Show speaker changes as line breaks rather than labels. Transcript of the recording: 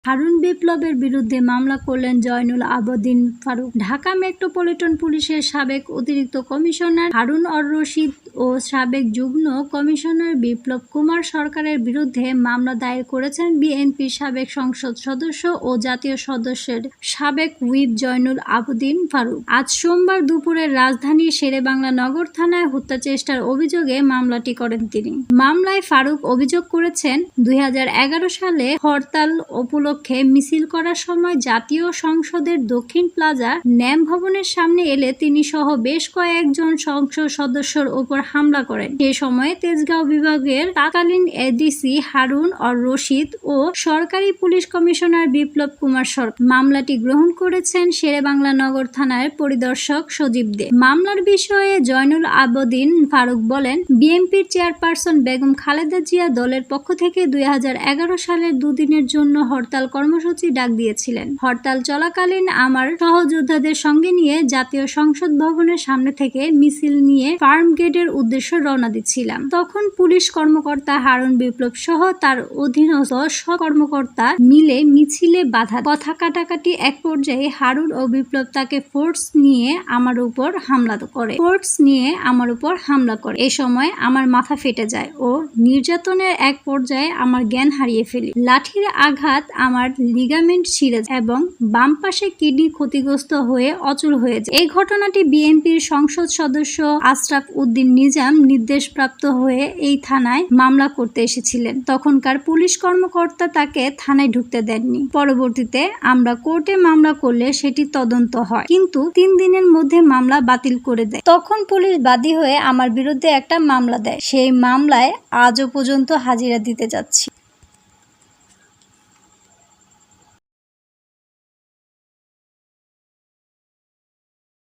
হারুন বিপ্লবের বিরুদ্ধে মামলা করলেন জয়নুল আবেদিন ফারুক। ঢাকা মেট্রোপলিটন পুলিশের সাবেক অতিরিক্ত কমিশনার হারুন অর রশিদ ও সাবেক যুগ্ম কমিশনার বিপ্লব কুমার সরকারের বিরুদ্ধে মামলা দায়ের করেছেন বিএনপির সাবেক সংসদ সদস্য ও জাতীয় সংসদের সাবেক হুইপ জয়নুল আবেদিন ফারুক। আজ সোমবার দুপুরে রাজধানীর শেরেবাংলা নগর থানায় হত্যাচেষ্টার অভিযোগে মামলাটি করেন তিনি। মামলায় ফারুক অভিযোগ করেছেন, 2011 সালে হরতাল উপলক্ষে মিছিল করার সময় জাতীয় সংসদের দক্ষিণ প্লাজা ন্যাম ভবনের সামনে এলে তিনি সহ বেশ কয়েকজন সংসদ সদস্যর উপর হামলা করেন। সে সময় তেজগাঁও বিভাগের তৎকালীন এডিসি হারুন অর রশিদ ও সরকারি পুলিশ কমিশনার বিপ্লব কুমার সরকার। মামলাটি গ্রহণ করেছেন শেরেবাংলা নগর থানার পরিদর্শক সজীব দে। মামলার বিষয়ে জয়নুল আবেদিন ফারুক বলেন, বিএনপির চেয়ারপারসন বেগম খালেদা জিয়া দলের পক্ষ থেকে 2011 সালের দুদিনের জন্য হরতাল কর্মসূচি ডাক দিয়েছিলেন। হরতাল চলাকালীন আমার সহযোদ্ধাদের সঙ্গে নিয়ে জাতীয় সংসদ ভবনের সামনে থেকে মিছিল নিয়ে ফার্ম গেটের উদ্দেশ্যে রওনা দিচ্ছিলাম। তখন পুলিশ কর্মকর্তা হারুন বিপ্লব সহ তার অধীনস্থ কর্মকর্তা মিলে মিছিলে বাধা কথা কাটাকাটি। এক পর্যায়ে হারুন ও বিপ্লব তাকে ফোর্স নিয়ে আমার উপর হামলা করে। এ সময় আমার মাথা ফেটে যায় ও নির্যাতনের এক পর্যায়ে আমার জ্ঞান হারিয়ে ফেলি। লাঠির আঘাত আমার লিগামেন্ট ছিঁড়ে যায় এবং বাম পাশে কিডনি ক্ষতিগ্রস্ত হয়ে অচল হয়ে যায়। এই ঘটনাটি বিএনপির সংসদ সদস্য আশরাফ উদ্দিন নিজাম নির্দেশপ্রাপ্ত হয়ে এই থানায় মামলা করতে এসেছিলেন। তখনকার পুলিশ কর্মকর্তা তাকে থানায় ঢুকতে দেননি। পরবর্তীতে আমরা কোর্টে মামলা করলে সেটি তদন্ত হয়, কিন্তু 3 দিনের মধ্যে মামলা বাতিল করে দেয়। তখন পুলিশ বাদী হয়ে আমার বিরুদ্ধে একটা মামলা দেয়। সেই মামলায় আজও পর্যন্ত হাজিরা দিতে যাচ্ছি।